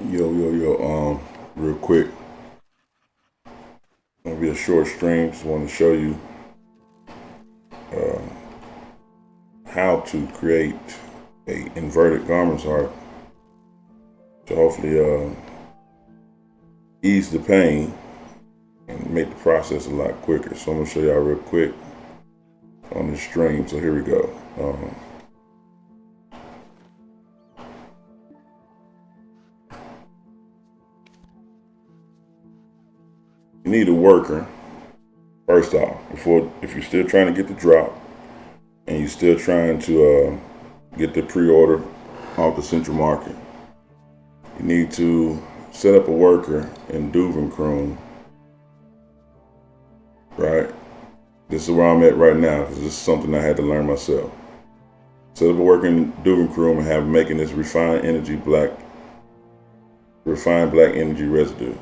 Real quick. Gonna be a short stream. Just want to show you how to create a inverted Garmoth Heart to hopefully ease the pain and make the process a lot quicker. So I'm gonna show y'all real quick on the stream. So here we go. You need a worker first off. If you're still trying to get the drop and you're still trying to get the pre-order off the central market, you need to set up a worker in Duvenkroon, right? This is where I'm at right now because this is something I had to learn myself. Set up a worker in Duvenkroon and have making this refined black energy residue.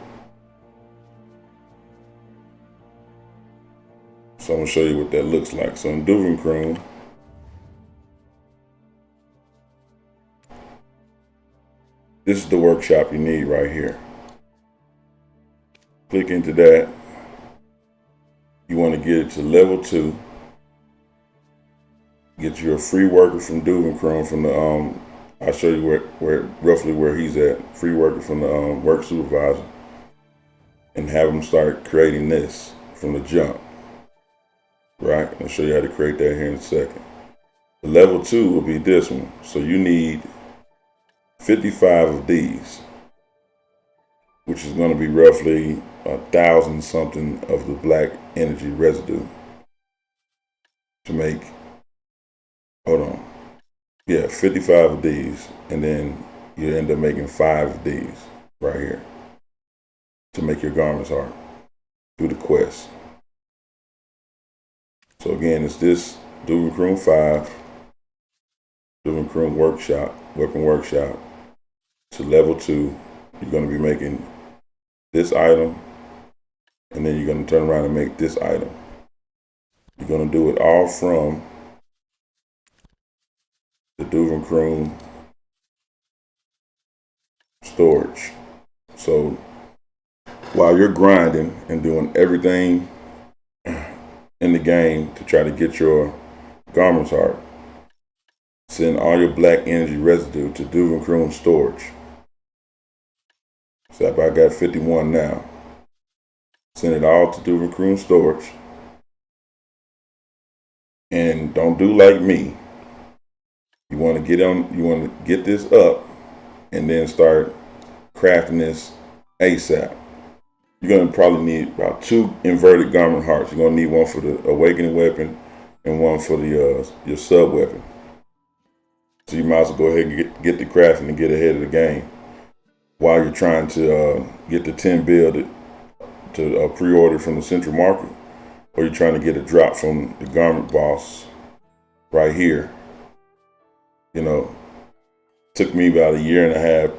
So I'm gonna show you what that looks like. So in Duvenkroon, this is the workshop you need right here. Click into that. You want to get it to level 2. Get you a free worker from Duvenkroon from the I'll show you roughly where he's at. Free worker from the work supervisor, and have him start creating this from the jump. Right? I'll show you how to create that here in a second. The level 2 will be this one. So you need 55 of these, which is going to be roughly 1,000 something of the black energy residue to make, hold on, yeah, 55 of these, and then you end up making 5 of these right here to make your Garmoth Heart through the quest. So again, it's this Duvenkroon 5, Duvenkroon workshop, weapon workshop, to level 2. You're going to be making this item, and then you're going to turn around and make this item. You're going to do it all from the Duvenkroon storage. So while you're grinding and doing everything in the game to try to get your Garmoth Heart, send all your black energy residue to Duvenkroon storage. So I got 51 now. Send it all to Duvenkroon storage. And don't do like me. You want to get this up and then start crafting this ASAP. You're going to probably need about 2 inverted Garmoth Hearts. You're going to need one for the awakening weapon and one for the your sub weapon. So you might as well go ahead and get the crafting and get ahead of the game while you're trying to get the 10 build to pre-order from the central market, or you're trying to get a drop from the garment boss right here. You know, took me about a year and a half,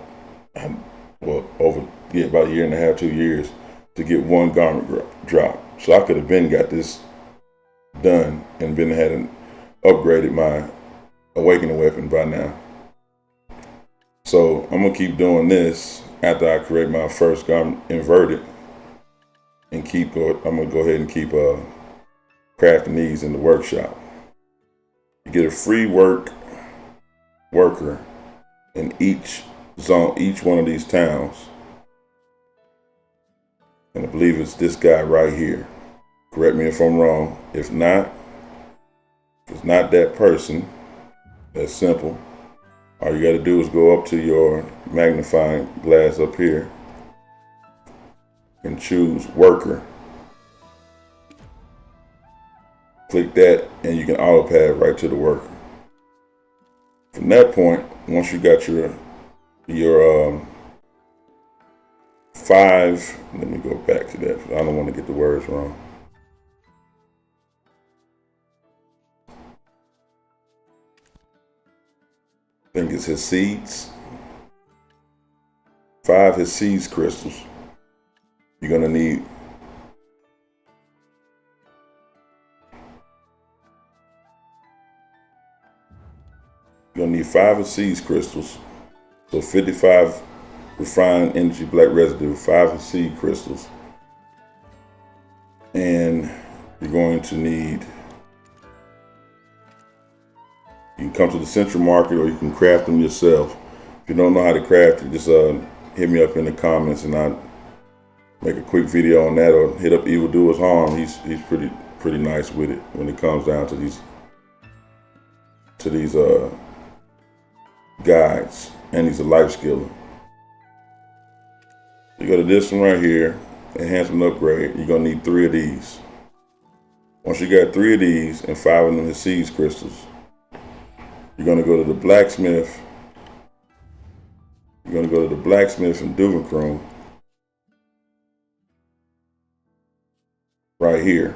about a year and a half, 2 years to get one garment drop. So I could have got this done and had upgraded my awakening weapon by now. So I'm gonna keep doing this after I create my first garment inverted, and I'm gonna go ahead and keep crafting these in the workshop. You get a free worker in each zone, each one of these towns. And I believe it's this guy right here. Correct me if I'm wrong. If it's not that person. That's simple. All you got to do is go up to your magnifying glass up here and choose worker. Click that and you can auto pad right to the worker. From that point, once you got your 5, let me go back to that. I don't want to get the words wrong. I think it's his seeds. 5 his seeds crystals. You're gonna need You're gonna need 5 of seeds crystals. So 55 refined energy black residue, 5 seed crystals. And you're going to need, you can come to the Central Market or you can craft them yourself. If you don't know how to craft it, just hit me up in the comments and I'll make a quick video on that, or hit up Evil Doers Harm. He's pretty nice with it when it comes down to these guides, and he's a life skiller. You go to this one right here, enhancement upgrade. You're gonna need 3 of these. Once you got 3 of these and 5 of them seeds crystals, you're gonna go to the blacksmith. You're gonna go to the blacksmith in Duvenkroon right here.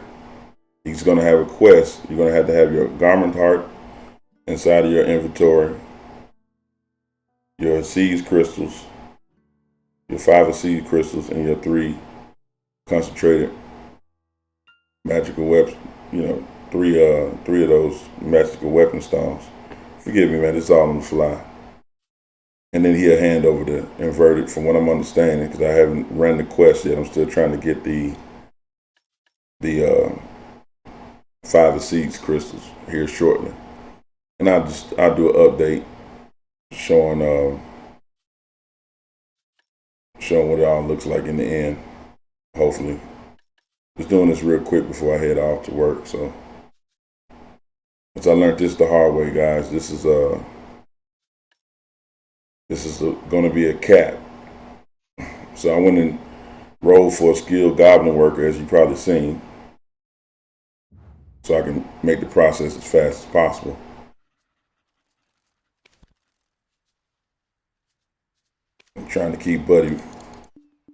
He's gonna have a quest. You're gonna have to have your Garmoth Heart inside of your inventory, your seeds crystals, your 5 of seed crystals, and your 3 concentrated magical weapons. You know, three of those magical weapon stones. Forgive me, man. It's all on the fly. And then he'll hand over the inverted, from what I'm understanding, because I haven't ran the quest yet. I'm still trying to get the 5 of seeds crystals here shortly. And I'll do an update showing what it all looks like in the end, hopefully. Just doing this real quick before I head off to work. So, as I learned this the hard way, guys, this is going to be a cap. So I went and rolled for a skilled goblin worker, as you probably seen, so I can make the process as fast as possible. I'm trying to keep Buddy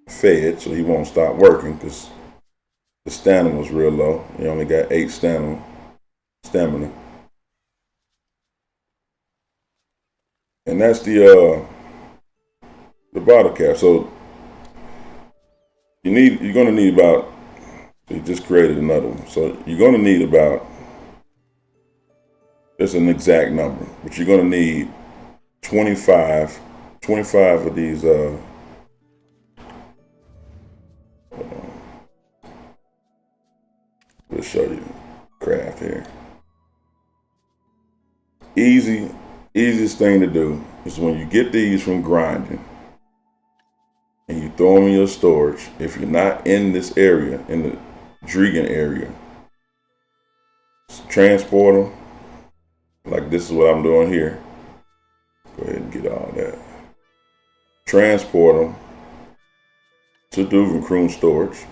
fed so he won't stop working, because the stamina was real low. He only got 8 stamina. And that's the bottle cap. So you're gonna need about, you just created another one. So you're gonna need about, there's an exact number, but you're gonna need 25 of these we'll show you craft here. Easiest thing to do is when you get these from grinding and you throw them in your storage, if you're not in this area, in the Dregan area, transport them. Like this is what I'm doing here. Go ahead and get all that. Transport them to Duvenkroon storage.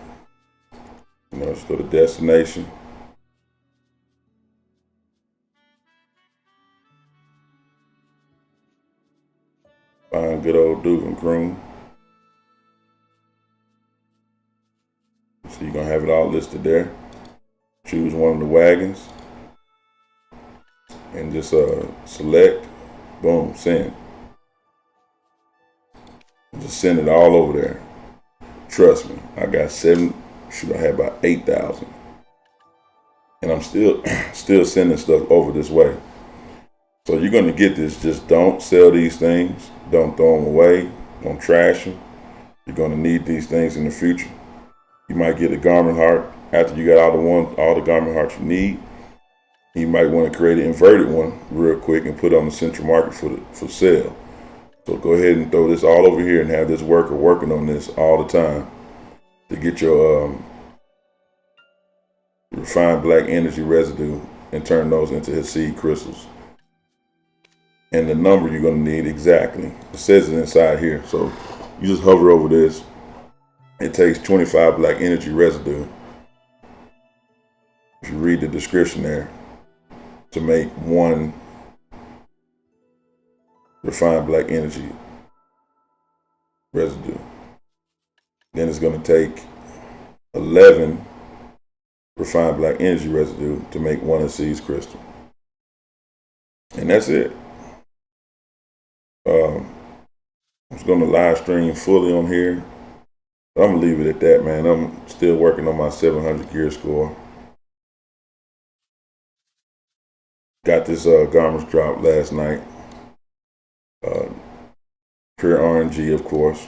Let's go to destination. Find good old Duvenkroon. So you're gonna have it all listed there. Choose one of the wagons and just select, boom, send. Just send it all over there. Trust me, I got 7. I had about 8,000, and I'm still sending stuff over this way. So you're gonna get this. Just don't sell these things. Don't throw them away. Don't trash them. You're gonna need these things in the future. You might get a Garmoth Heart after you got all the Garmoth Hearts you need. You might want to create an inverted one real quick and put it on the Central Market for sale. So go ahead and throw this all over here and have this worker working on this all the time to get your refined black energy residue and turn those into his seed crystals. And the number you're going to need exactly, it says it inside here. So you just hover over this. It takes 25 black energy residue, if you read the description there, to make 1 refined black energy residue. Then it's going to take 11 refined black energy residue to make 1 of seeds crystal. And that's it. I'm just going to live stream fully on here. I'm going to leave it at that, man. I'm still working on my 700 gear score. Got this Garmoth drop last night. pure RNG, of course.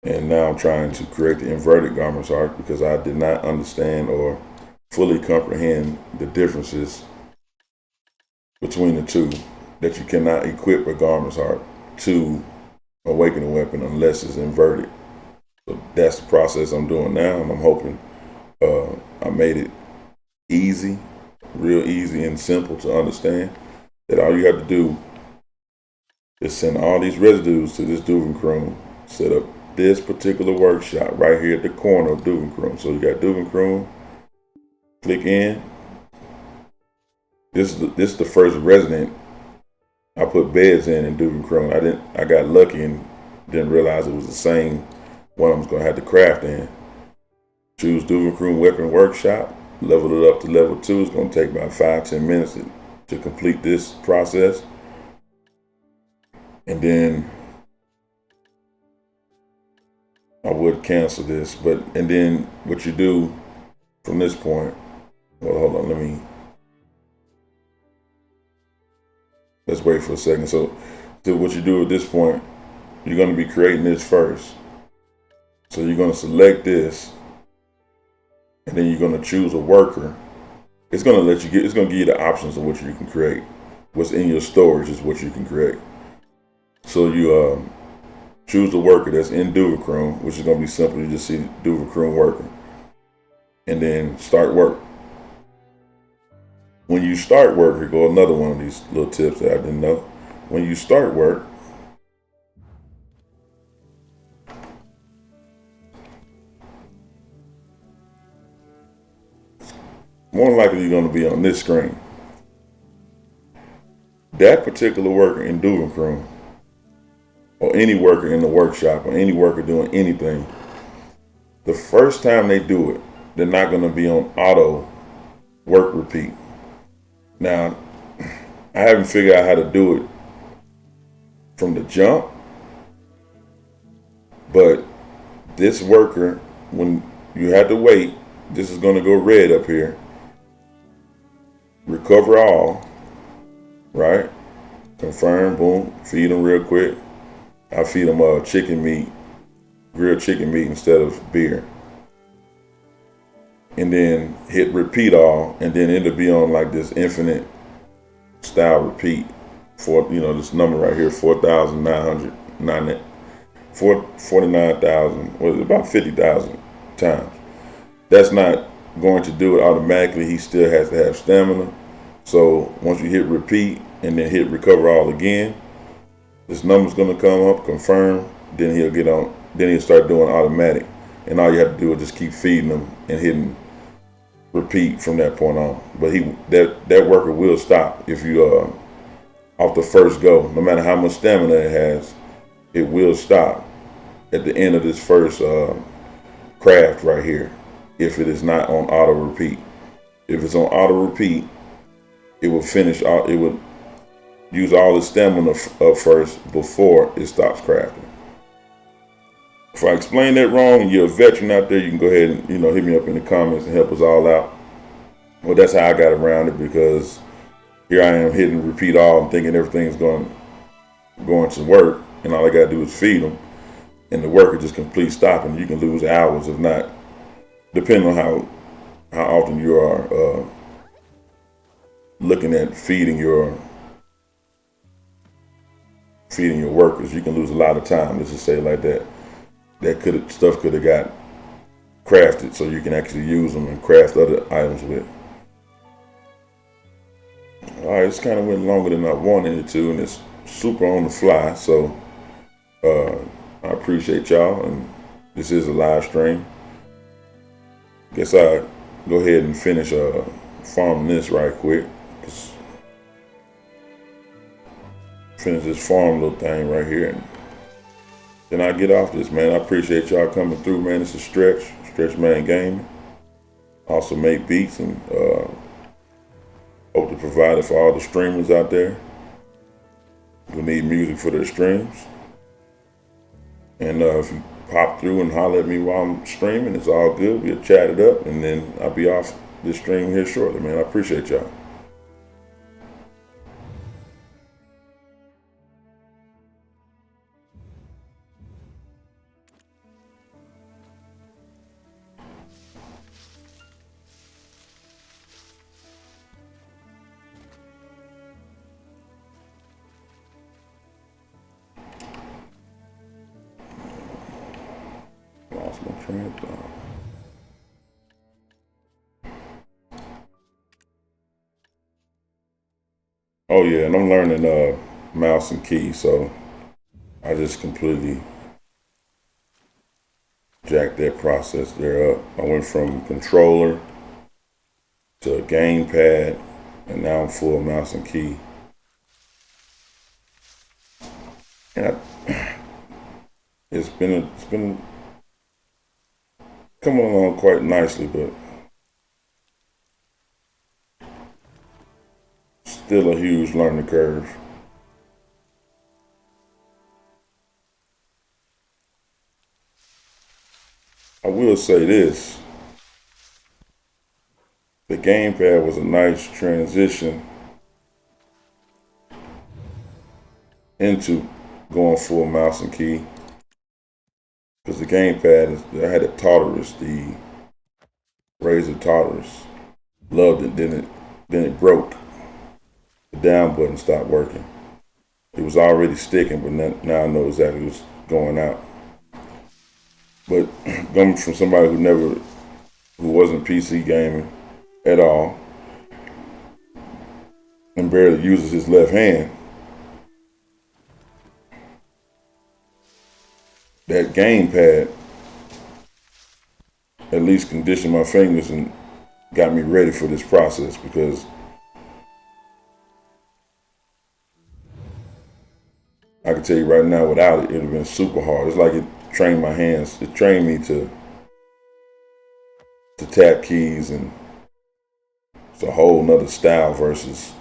And now I'm trying to create the inverted Garmoth Heart because I did not understand or fully comprehend the differences between the two, that you cannot equip a Garmoth Heart to awaken a weapon unless it's inverted. So that's the process I'm doing now, and I'm hoping I made it easy, real easy and simple to understand, that all you have to do is send all these residues to this Duvenkroon, set up this particular workshop right here at the corner of Duvenkroon. So you got Duvenkroon, click in. This is the first resident I put beds in Duvenkroon. I got lucky and didn't realize it was the same one I was gonna have to craft in. Choose Duvenkroon Weapon Workshop, level it up to level 2. It's gonna take about 5-10 minutes to complete this process. And then I would cancel this, and then what you do from this point, well, hold on, let's wait for a second. So what you do at this point, you're going to be creating this first. So you're going to select this, and then you're going to choose a worker. It's going to give you the options of what you can create. What's in your storage is what you can create. So you choose the worker that's in Duvenkroon, which is going to be simple. You just see Duvenkroon worker, and then start work. When you start work, here go another one of these little tips that I didn't know. When you start work, more than likely you're going to be on this screen. That particular worker in Duvenkroon, or any worker in the workshop, or any worker doing anything, the first time they do it, they're not going to be on auto work repeat. Now, I haven't figured out how to do it from the jump, but this worker, when you have to wait, this is going to go red up here. Recover all, right? Confirm, boom, feed them real quick. I feed them chicken meat, grilled chicken meat instead of beer. And then hit repeat all, and then it'll be on like this infinite style repeat for, this number right here, 49,000, about 50,000 times. That's not going to do it automatically. He still has to have stamina. So once you hit repeat and then hit recover all again, this number's going to come up, confirm, then he'll get on, then he'll start doing automatic. And all you have to do is just keep feeding him and hitting repeat from that point on. But that worker will stop if you off the first go. No matter how much stamina it has, it will stop at the end of this first craft right here, if it is not on auto repeat. If it's on auto repeat, it will finish it would use all the stamina up first before it stops crafting. If I explain that wrong and you're a veteran out there, you can go ahead and hit me up in the comments and help us all out. Well, that's how I got around it, because here I am hitting repeat all and thinking everything's going to work, and all I got to do is feed them, and the worker just complete stopping. You can lose hours, if not, depending on how often you are looking at feeding your workers. You can lose a lot of time. Let's just say it like that. Stuff could have got crafted so you can actually use them and craft other items with. All right, it's kind of went longer than I wanted it to, and it's super on the fly. So I appreciate y'all, and this is a live stream. Guess I go ahead and finish farming this right quick. Finish this farm little thing right here, and then I get off this, man. I appreciate y'all coming through, man. It's a Stretch Man Gaming. Also make beats, and hope to provide it for all the streamers out there who need music for their streams. And if you pop through and holler at me while I'm streaming, it's all good. We'll chat it up, and then I'll be off this stream here shortly, man. I appreciate y'all. print. Oh yeah, and I'm learning mouse and key, so I just completely jacked that process there up. I went from controller to a gamepad, and now I'm full mouse and key. And it's been coming along quite nicely, but still a huge learning curve. I will say this: the gamepad was a nice transition into going full mouse and key, because the gamepad I had a Tartarus, the Razor Tartarus. Loved it. Then it broke. The down button stopped working. It was already sticking, but now I know exactly what's going out. But coming from somebody who wasn't PC gaming at all, and barely uses his left hand, that gamepad at least conditioned my fingers and got me ready for this process, because I can tell you right now, without it, it would have been super hard. It's like it trained my hands. It trained me to tap keys, and it's a whole nother style versus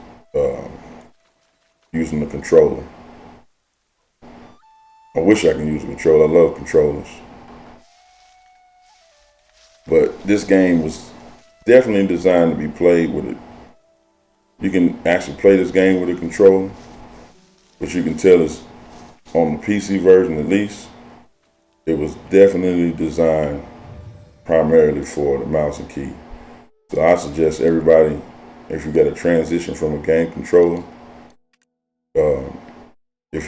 using the controller. I wish I can use a controller. I love controllers. But this game was definitely designed to be played with it. You can actually play this game with a controller, but you can tell it's on the PC version at least. It was definitely designed primarily for the mouse and key. So I suggest everybody, if you got a transition from a game controller, if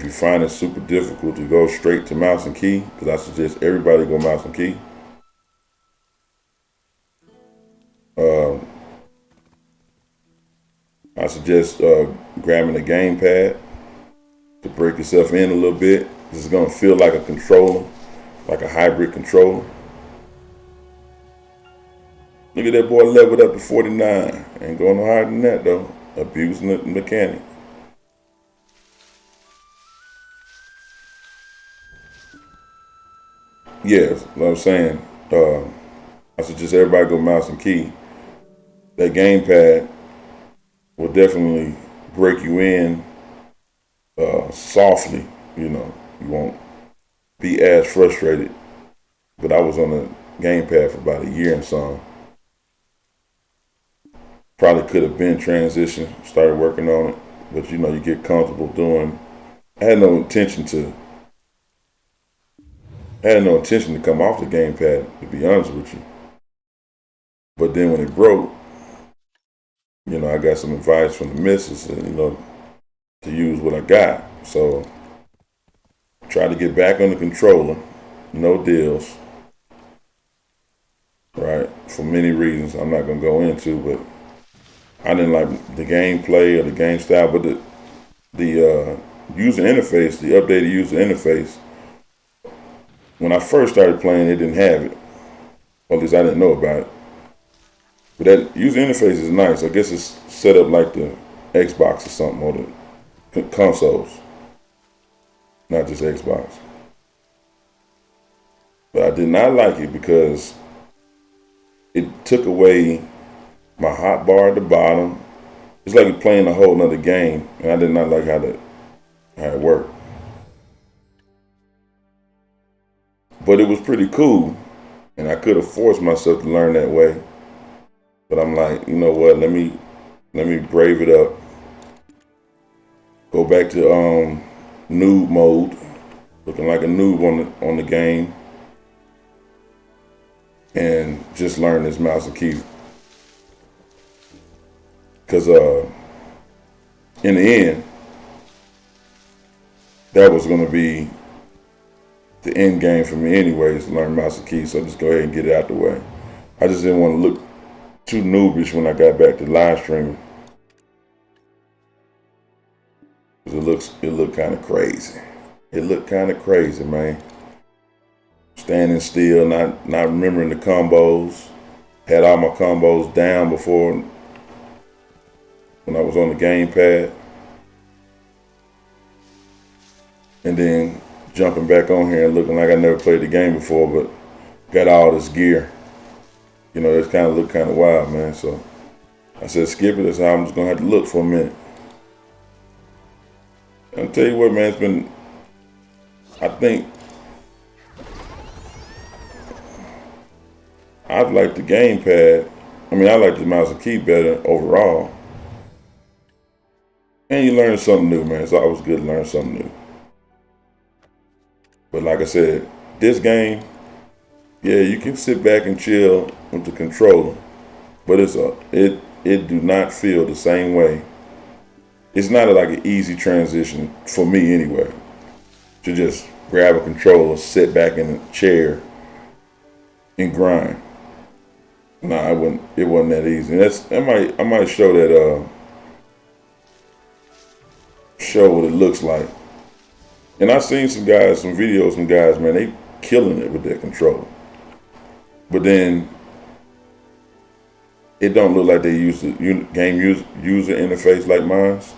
you find it super difficult to go straight to mouse and key, because I suggest everybody go mouse and key. I suggest grabbing a gamepad to break yourself in a little bit. This is going to feel like a controller, like a hybrid controller. Look at that boy leveled up to 49. Ain't going no higher than that though. Abusing the mechanic. Yes, what I'm saying. I suggest everybody go mouse and key. That gamepad will definitely break you in softly. You won't be as frustrated. But I was on a gamepad for about a year and some. Probably could have been transition, started working on it, but you get comfortable doing. I had no intention to come off the gamepad, to be honest with you. But then when it broke, I got some advice from the missus, to use what I got. So try to get back on the controller. No deals, right? For many reasons I'm not gonna go into, but I didn't like the gameplay or the game style, but the user interface, the updated user interface. When I first started playing, it didn't have it. Or at least I didn't know about it. But that user interface is nice. I guess it's set up like the Xbox or something, or the consoles, not just Xbox. But I did not like it because it took away my hotbar at the bottom. It's like you're playing a whole nother game, and I did not like how it worked. But it was pretty cool, and I could have forced myself to learn that way. But I'm like, you know what? Let me brave it up. Go back to noob mode, looking like a noob on the game, and just learn this mouse and key. Because in the end, that was going to be the end game for me anyways, to learn mouse and keys. So just go ahead and get it out the way. I just didn't want to look too noobish when I got back to live streaming. It looked kind of crazy. It looked kind of crazy, man. Standing still, not remembering the combos. Had all my combos down before when I was on the gamepad. And then jumping back on here and looking like I never played the game before, but got all this gear. You know, it's kind of looked kind of wild, man. So I said, skip it. That's how I'm just going to have to look for a minute. I'll tell you what, man, it's been, I think, I've liked the gamepad. I mean, I like the mouse and key better overall. And you learn something new, man. It's always good to learn something new. But like I said, this game, yeah, you can sit back and chill with the controller, but it do not feel the same way. It's not like an easy transition for me anyway, to just grab a controller, sit back in a chair, and grind. Nah, it wasn't that easy. And I might show that show what it looks like. And I've seen some videos, man, they killing it with their controller. But then it don't look like they use the game user interface like mine's,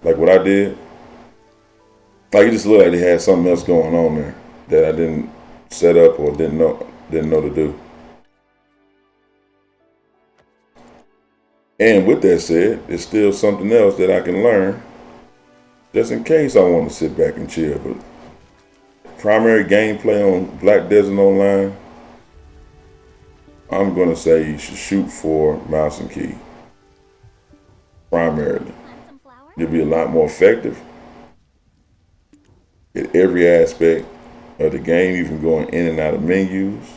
like what I did. Like it just looked like they had something else going on there that I didn't set up or didn't know to do. And with that said, there's still something else that I can learn just in case I want to sit back and chill. But primary gameplay on Black Desert Online, I'm going to say you should shoot for mouse and key. Primarily. You'll be a lot more effective in every aspect of the game, even going in and out of menus.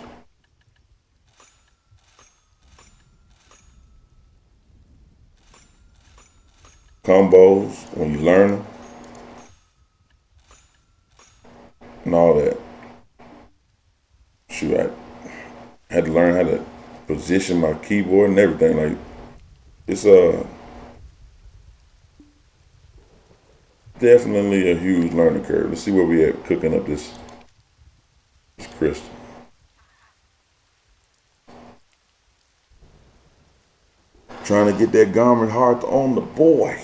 Combos, when you learn them. And all that. Shoot, I had to learn how to position my keyboard and everything. Like, it's definitely a huge learning curve. Let's see where we at cooking up this crystal. Trying to get that Garmoth Heart on the boy.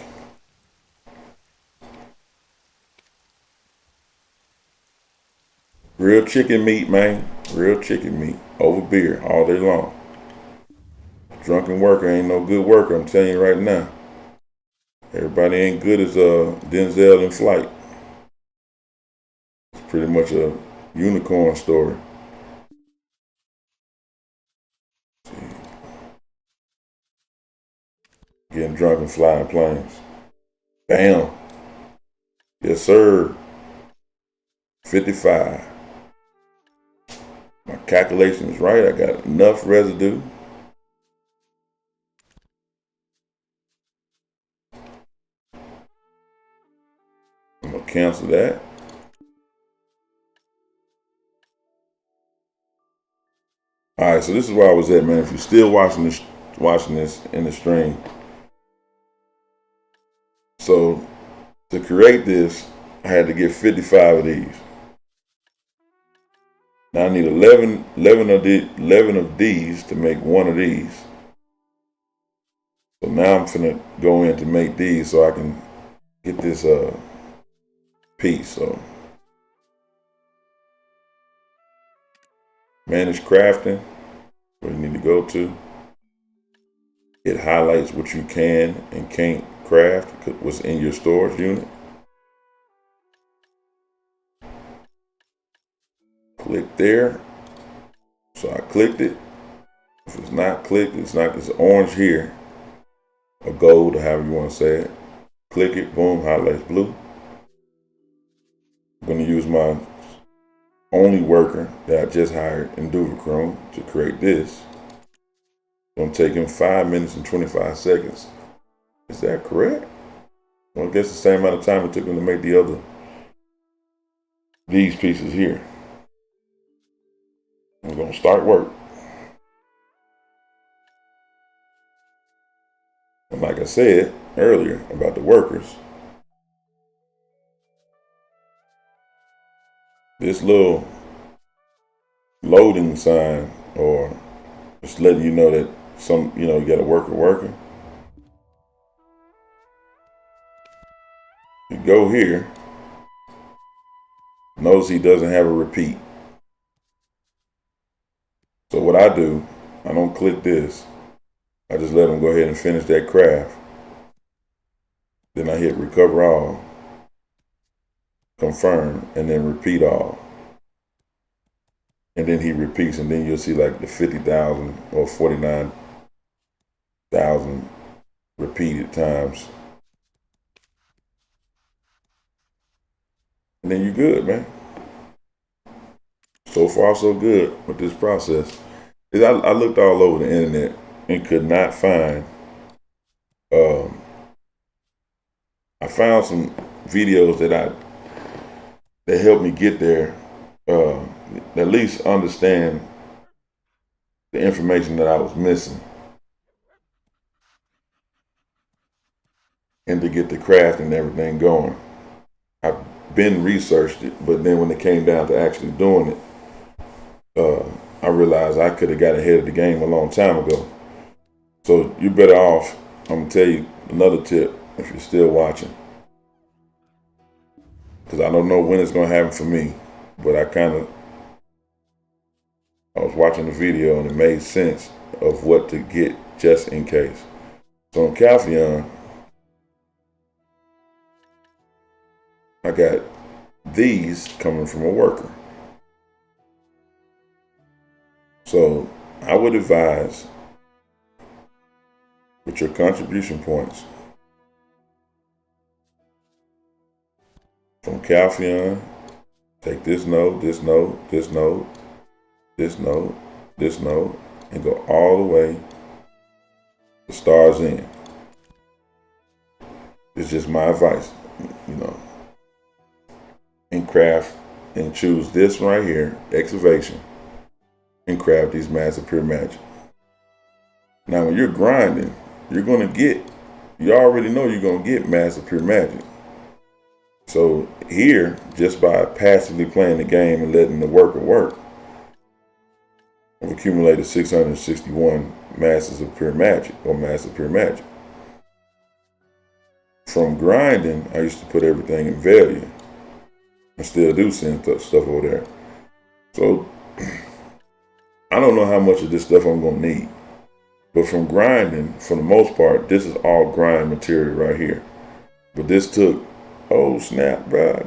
Real chicken meat, man. Real chicken meat. Over beer all day long. Drunken worker ain't no good worker, I'm telling you right now. Everybody ain't good as Denzel in Flight. It's pretty much a unicorn story. Getting drunk and flying planes. Bam. Yes, sir. 55. My calculation is right. I got enough residue. I'm going to cancel that. All right, so this is where I was at, man. If you're still watching this in the stream. So to create this, I had to get 55 of these. Now I need 11 of these to make one of these. So now I'm finna go in to make these so I can get this piece. So manage crafting, where you need to go to. It highlights what you can and can't craft, what's in your storage unit. Click there. So I clicked it. If it's not clicked, it's orange here, or gold, or however you want to say it. Click it, boom, highlights blue. I'm going to use my only worker that I just hired in Chrome to create this. It's going to take him 5 minutes and 25 seconds. Is that correct? Well, I guess the same amount of time it took him to make these pieces here. We're gonna start work. And like I said earlier about the workers, this little loading sign, or just letting you know that you got a worker working. You go here, notice he doesn't have a repeat. So what I do, I don't click this. I just let him go ahead and finish that craft. Then I hit recover all, confirm, and then repeat all. And then he repeats, and then you'll see like the 50,000 or 49,000 repeated times. And then you're good, man. So far, so good with this process. I looked all over the internet and could not find. I found some videos that helped me get there. At least understand the information that I was missing, and to get the craft and everything going. I've been researched it, but then when it came down to actually doing it, I realized I could have got ahead of the game a long time ago. So you're better off. I'm gonna tell you another tip if you're still watching, because I don't know when it's gonna happen for me, but I was watching the video and it made sense of what to get just in case. So on Calpheon, I got these coming from a worker. So I would advise with your contribution points from Calpheon, take this node, this node, this node, this node, this node, and go all the way to stars in. It's just my advice, and craft and choose this one right here, excavation, and craft these massive pure magic. Now when you're grinding, you already know you're gonna get massive pure magic. So here, just by passively playing the game and letting the worker work, I've accumulated 661 masses of pure magic, or massive pure magic. From grinding, I used to put everything in value. I still do send stuff over there. So I don't know how much of this stuff I'm gonna need. But from grinding, for the most part, this is all grind material right here. But this took, oh snap, bruh.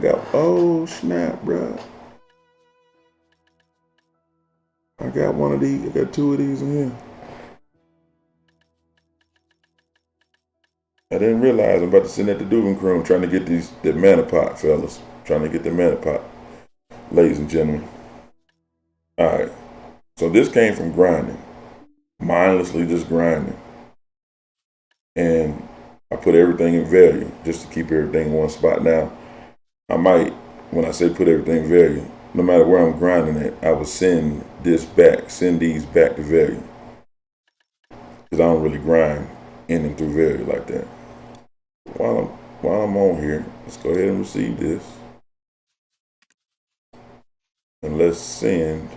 I got one of these, I got two of these in here. I didn't realize I'm about to send that to Duvin Crew. I'm trying to get the mana pot, fellas. Trying to get the mana pot, ladies and gentlemen. All right. So this came from grinding, mindlessly just grinding. And I put everything in value just to keep everything in one spot. Now, I might, when I say put everything in value, no matter where I'm grinding at, I would send these back to value. Because I don't really grind in and through value like that. While I'm on here, let's go ahead and receive this. And let's send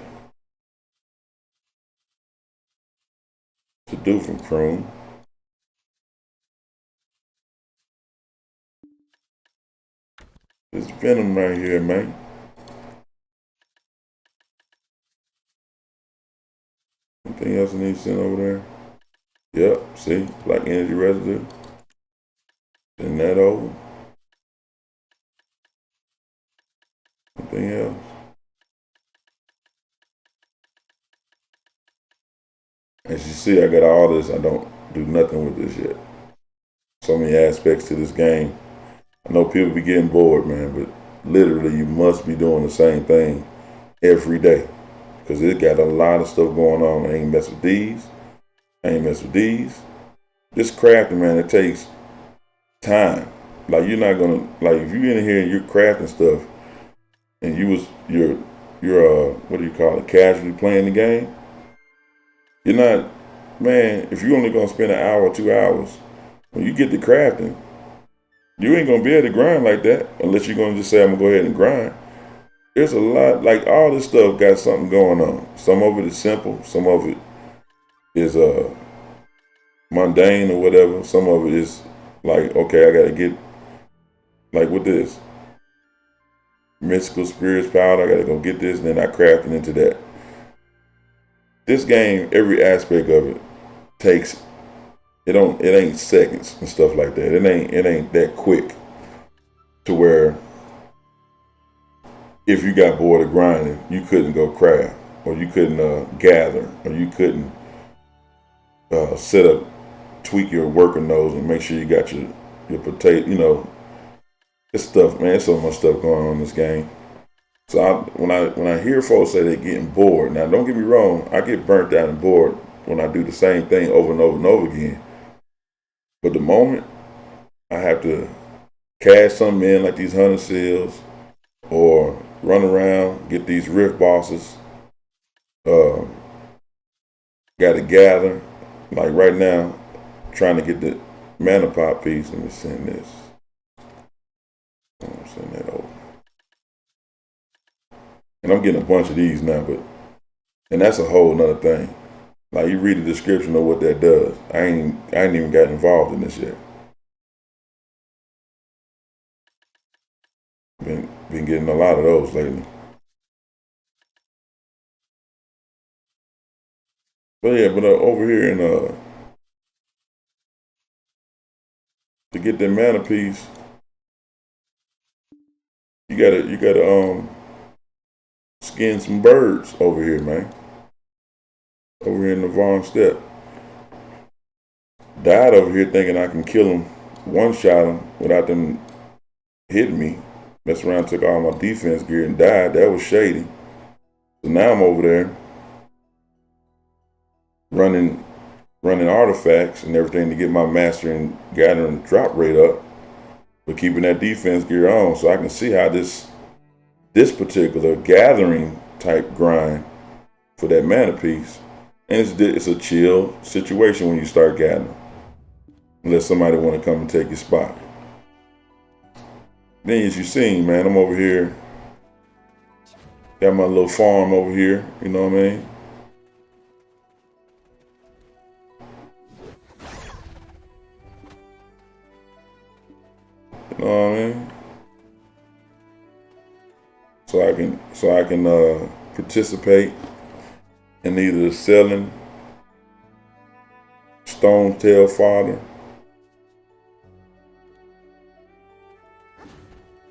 to Duvin Crew. This venom right here, man. Anything else I need to send over there? Yep, see, black energy residue. Send that over. Anything else? As you see, I got all this. I don't do nothing with this yet. So many aspects to this game. I know people be getting bored, man, but literally you must be doing the same thing every day, because it got a lot of stuff going on. I ain't mess with these. This crafting, man, it takes time. Like, you're not gonna, like, if you're in here and you're crafting stuff and you're you're what do you call it, casually playing the game, you're not, man, if you're only gonna spend an hour or 2 hours, when you get to crafting, you ain't gonna be able to grind like that unless you're gonna just say, I'm gonna go ahead and grind. There's a lot, like all this stuff got something going on. Some of it is simple, some of it is mundane or whatever. Some of it is like, okay, I gotta get like with this mystical spirits power, I gotta go get this, and then I craft it into that. This game, every aspect of it takes it ain't seconds and stuff like that. It ain't that quick to where if you got bored of grinding, you couldn't go craft, or you couldn't gather, or you couldn't set up, tweak your worker nose and make sure you got your potato. You know, it's stuff, man. There's so much stuff going on in this game. So when I hear folks say they're getting bored, now don't get me wrong, I get burnt out and bored when I do the same thing over and over and over again. But the moment I have to cash something in like these hunter seals, or run around, get these rift bosses, got to gather, like right now, trying to get the mana pop piece. Let me send this. I'm send that over. And I'm getting a bunch of these now, and that's a whole nother thing. Like you read the description of what that does. I ain't even got involved in this yet. Been getting a lot of those lately. But yeah, over here in to get that mana piece, you gotta skin some birds over here, man. Over here in the Vaughn Step. Died over here thinking I can kill them, one shot them without them hitting me. Messed around, took all my defense gear and died. That was shady. So now I'm over there running artifacts and everything to get my master and gathering drop rate up, but keeping that defense gear on so I can see how this particular gathering type grind for that mana piece. And it's a chill situation when you start gathering, unless somebody want to come and take your spot. Then as you seen, man, I'm over here, got my little farm over here, you know what I mean? You know what I mean? So I can participate in either selling stone tail fodder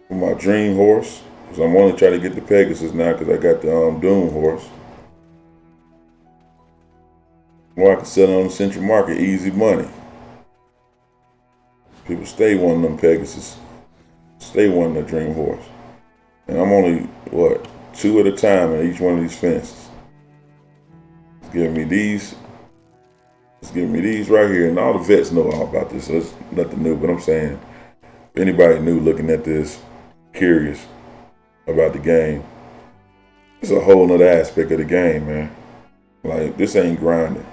for my dream horse, because I'm only trying to get the Pegasus now because I got the Doom horse. Or I can sell it on the Central Market, easy money. People stay wanting them Pegasus, stay wanting the dream horse. And I'm only, 2 at a time in each one of these fences. It's giving me these right here. And all the vets know all about this, so it's nothing new. But I'm saying, if anybody new looking at this, curious about the game, it's a whole nother aspect of the game, man. Like, this ain't grinding.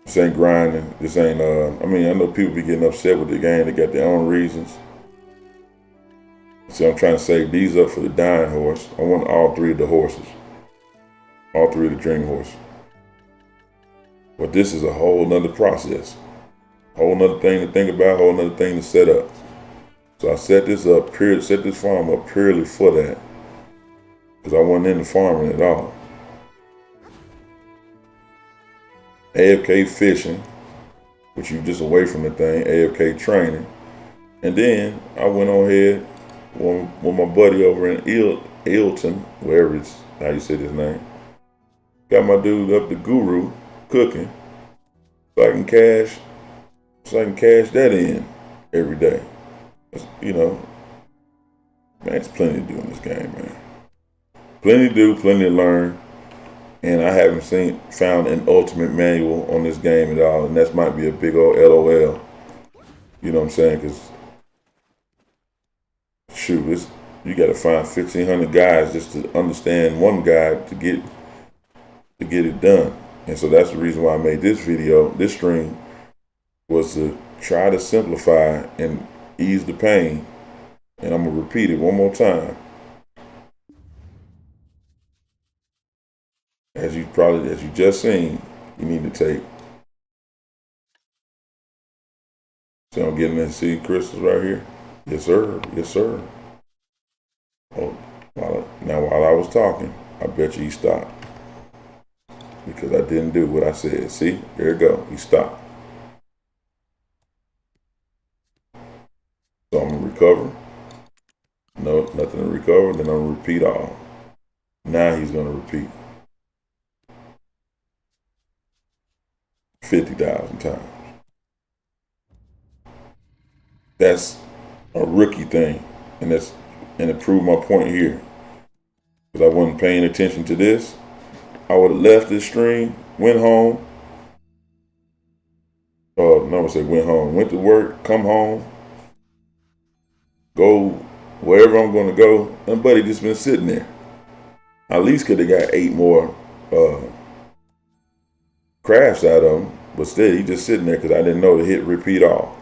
This ain't grinding. This ain't, I know people be getting upset with the game. They got their own reasons. See, I'm trying to save these up for the dying horse. I want all 3 of the horses. All 3 of the dream horses. But this is a whole nother process. Whole nother thing to think about, whole nother thing to set up. So I set this farm up purely for that. Because I wasn't into farming at all. AFK fishing, which you just away from the thing, AFK training. And then I went on ahead with my buddy over in Ilton, wherever it's how you say his name. Got my dude up the Guru cooking, so I can cash that in every day. You know, man, it's plenty to do in this game, man. Plenty to do, plenty to learn. And I haven't found an ultimate manual on this game at all, and that might be a big old LOL. You know what I'm saying? Because shoot, You got to find 1,500 guys just to understand one guide to get it done. And so that's the reason why I made this video. This stream was to try to simplify and ease the pain. And I'm gonna repeat it one more time. As you just seen, you need to take. See, I'm getting that seed crystals right here. Yes, sir. Yes, sir. Oh, while I was talking, I bet you he stopped because I didn't do what I said. See, there you go. He stopped. So I'm gonna recover. No, nothing to recover. Then I'm gonna repeat all. Now he's gonna repeat 50,000 times. That's a rookie thing, and it proved my point here. Because I wasn't paying attention to this, I would have left this stream, went home. No, I say went home, went to work, come home, go wherever I'm going to go. And buddy just been sitting there. I at least could have got 8 more crafts out of him, but still, he just sitting there because I didn't know to hit repeat all.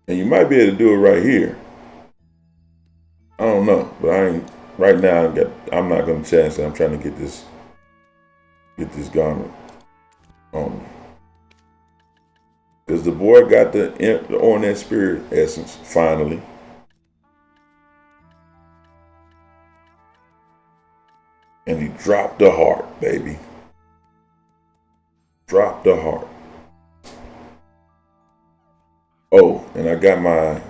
And you might be able to do it right here. I don't know, but I ain't right now. I'm not going to chance it. I'm trying to get this garment on me. Because the boy got the on that spirit essence finally. And he dropped the heart, baby. Dropped the heart. Oh, and I got my.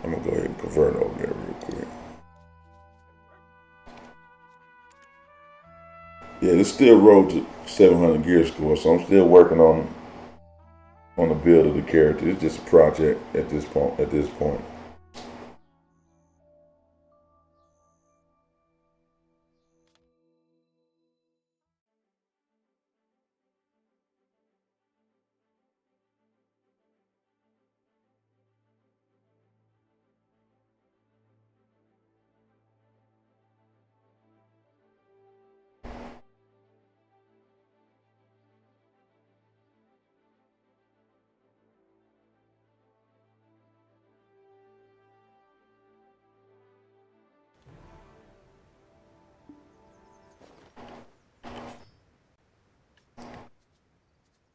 I'm gonna go ahead and convert over there real quick. Yeah, this still road to 700 gear score, so I'm still working on the build of the character. It's just a project at this point.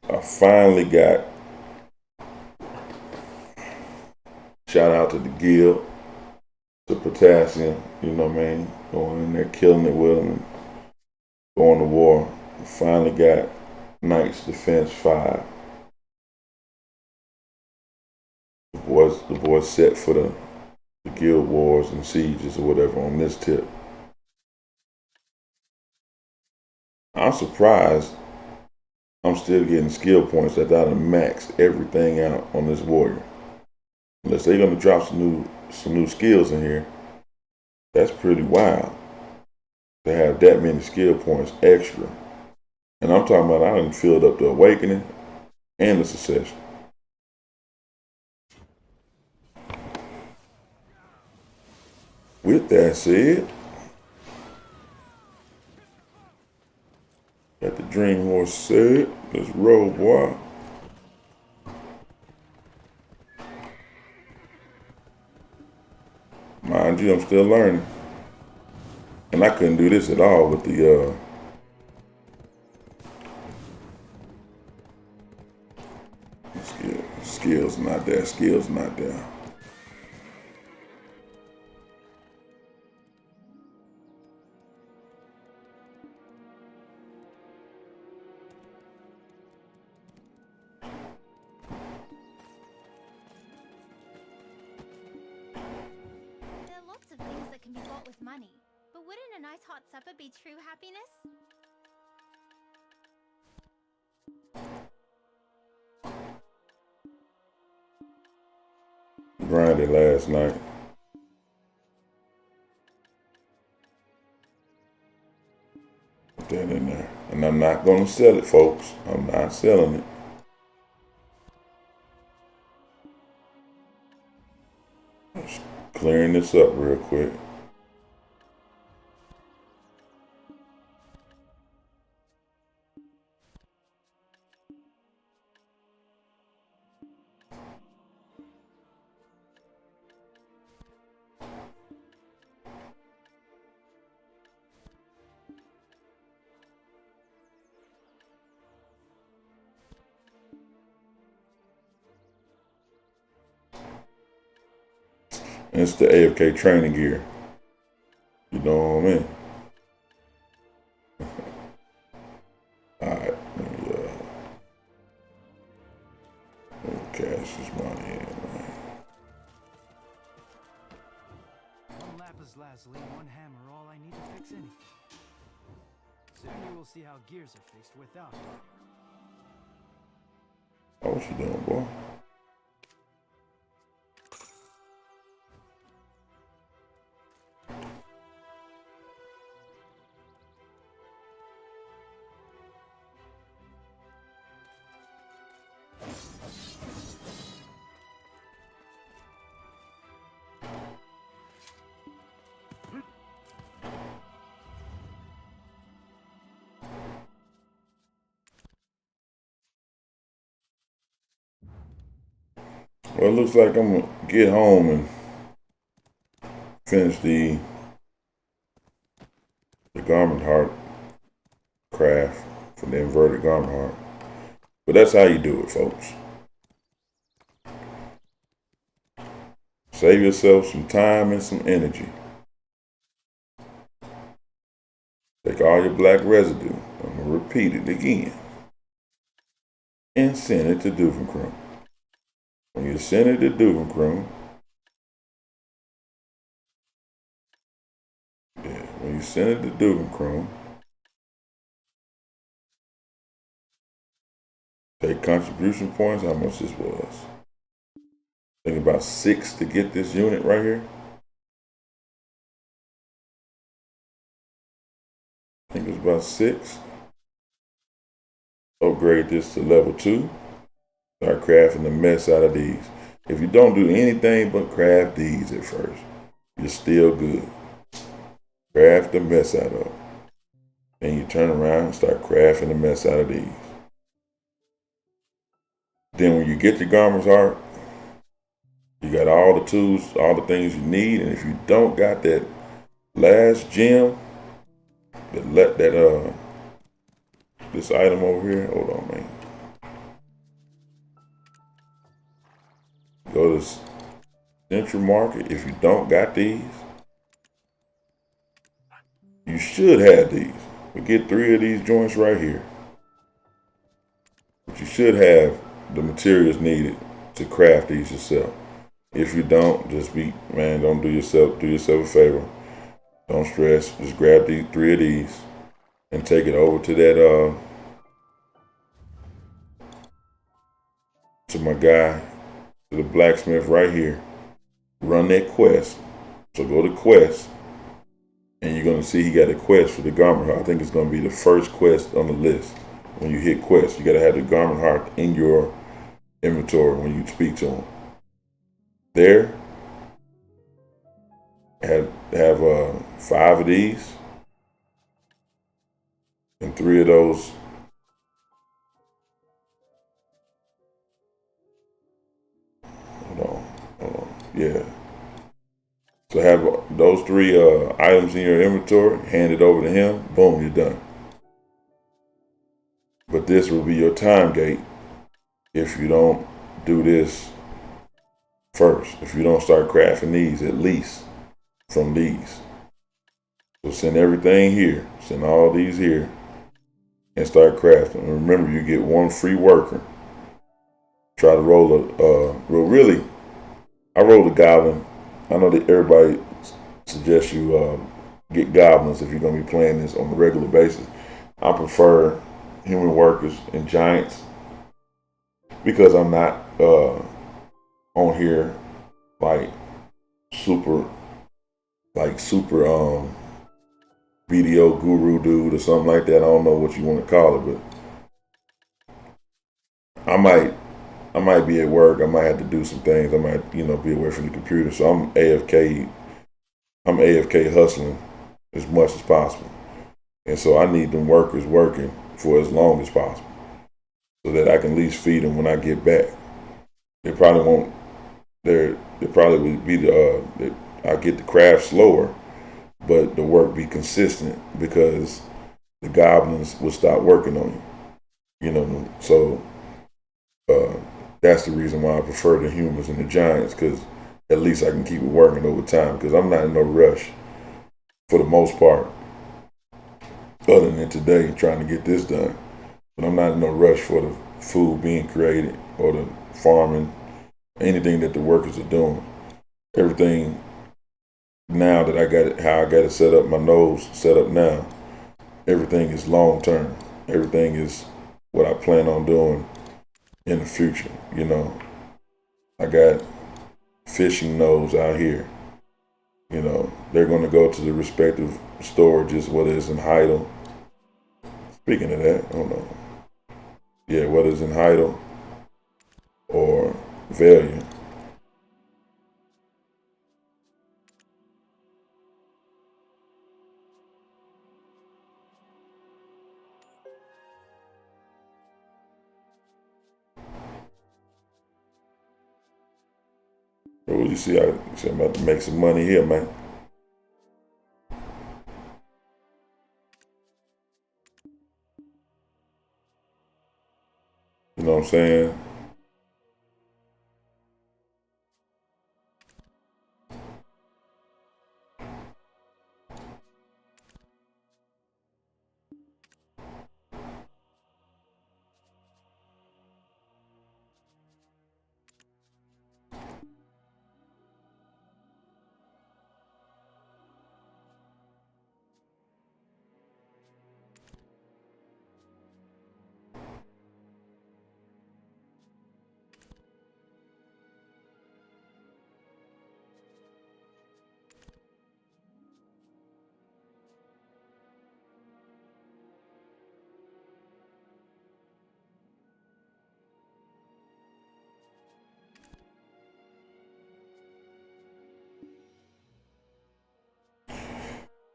I finally got, shout out to the guild, to Potassium, you know what I mean? Going in there, killing it with them, and going to war. I finally got Knights Defense 5. The boys set for the guild wars and sieges or whatever on this tip. I'm surprised I'm still getting skill points that I done maxed everything out on this warrior. Unless they're gonna drop some new skills in here. That's pretty wild to have that many skill points extra. And I'm talking about I done filled up the awakening and the succession. With that said, got the dream horse said, let's roll, boy. Mind you, I'm still learning. And I couldn't do this at all with the skills not there. There are lots of things that can be bought with money, but wouldn't a nice hot supper be true happiness? Grinded last night. Put that in there. And I'm not going to sell it, folks. I'm not selling it. Just clearing this up real quick. And it's the AFK training gear. You know what I mean? Alright, let me cash this money in, man. One lapis lazuli, one hammer, all I need to fix anything. Soon you will see how gears are fixed without fire. Oh, what you doing, boy? Well, it looks like I'm gonna get home and finish the Garmoth Heart craft for the inverted Garmoth Heart. But that's how you do it, folks. Save yourself some time and some energy. Take all your black residue. I'm gonna repeat it again. And send it to Duvencrum. When you send it to Duvencrum, when you send it to Duvencrum, take contribution points, how much this was. I think about 6 to get this unit right here. I think it's about 6. Upgrade this to level 2. Start crafting the mess out of these. If you don't do anything but craft these at first, you're still good. Craft the mess out of them. Then you turn around and start crafting the mess out of these. Then when you get your Garmoth Heart, you got all the tools, all the things you need, and if you don't got that last gem, this item over here, hold on, man. Go to Central Market. If you don't got these, you should have these. We get 3 of these joints right here. But you should have the materials needed to craft these yourself. If you don't, don't do yourself a favor. Don't stress. Just grab these 3 of these and take it over to that to my guy, to the blacksmith right here. Run that quest. So go to quest, and you're gonna see he got a quest for the Garmoth Heart. I think it's gonna be the first quest on the list. When you hit quest, you gotta have the Garmoth Heart in your inventory when you speak to him. There, have 5 of these and 3 of those. Hold on. Yeah. So have those 3 items in your inventory, hand it over to him, boom, you're done. But this will be your time gate if you don't do this first. If you don't start crafting these, at least from these. So send everything here, send all these here, and start crafting. And remember, you get 1 free worker. Try to roll I rolled a goblin. I know that everybody suggests you get goblins if you're going to be playing this on a regular basis. I prefer human workers and giants because I'm not on here like super BDO guru dude or something like that. I don't know what you want to call it, but I might I might be at work. I might have to do some things. I might, be away from the computer. So I'm AFK. I'm AFK hustling as much as possible. And so I need them workers working for as long as possible so that I can at least feed them when I get back. They probably won't. They probably would be I get the craft slower, but the work be consistent because the goblins will stop working on you. So that's the reason why I prefer the humans and the giants, because at least I can keep it working over time, because I'm not in no rush for the most part, other than today trying to get this done. But I'm not in no rush for the food being created or the farming, anything that the workers are doing. Everything now that I got it, how I got it set up, my nose set up now, everything is long term. Everything is what I plan on doing in the future. I got fishing nodes out here. They're going to go to the respective storages, whether it's in Heidel. Speaking of that, I don't know. Yeah, whether it's in Heidel or Valiant. Well, you see, I'm about to make some money here, man. You know what I'm saying?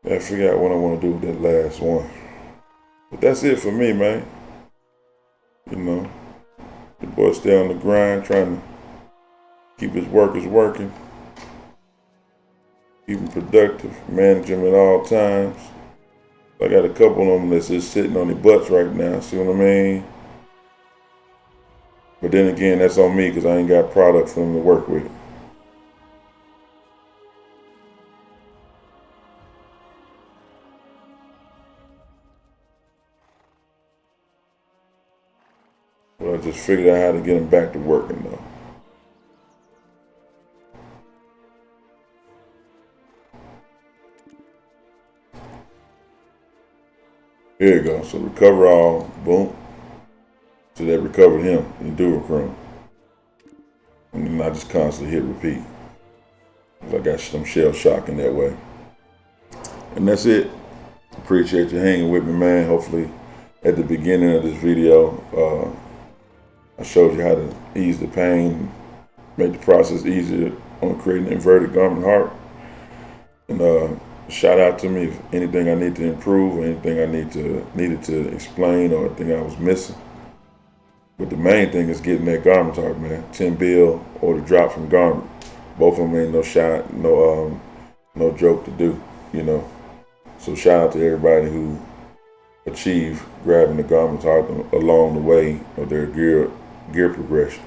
I figure out what I want to do with that last one. But that's it for me, man. The boy stay on the grind, trying to keep his workers working, keep them productive, manage them at all times. I got a couple of them that's just sitting on their butts right now, see what I mean? But then again, that's on me because I ain't got product for them to work with. But I just figured out how to get them back to working though. Here you go. So recover all, boom. So that recovered him in duochrome. And then I just constantly hit repeat. I got some shell shock in that way. And that's it. Appreciate you hanging with me, man. Hopefully at the beginning of this video, I showed you how to ease the pain, make the process easier on creating an inverted Garmoth Heart. And shout out to me if anything I need to improve or anything I needed to explain or anything I was missing. But the main thing is getting that Garmoth Heart, man. 10 bill or the drop from Garmoth. Both of them ain't no shot, no joke to do, So shout out to everybody who achieved grabbing the Garmoth Heart along the way of their gear progression.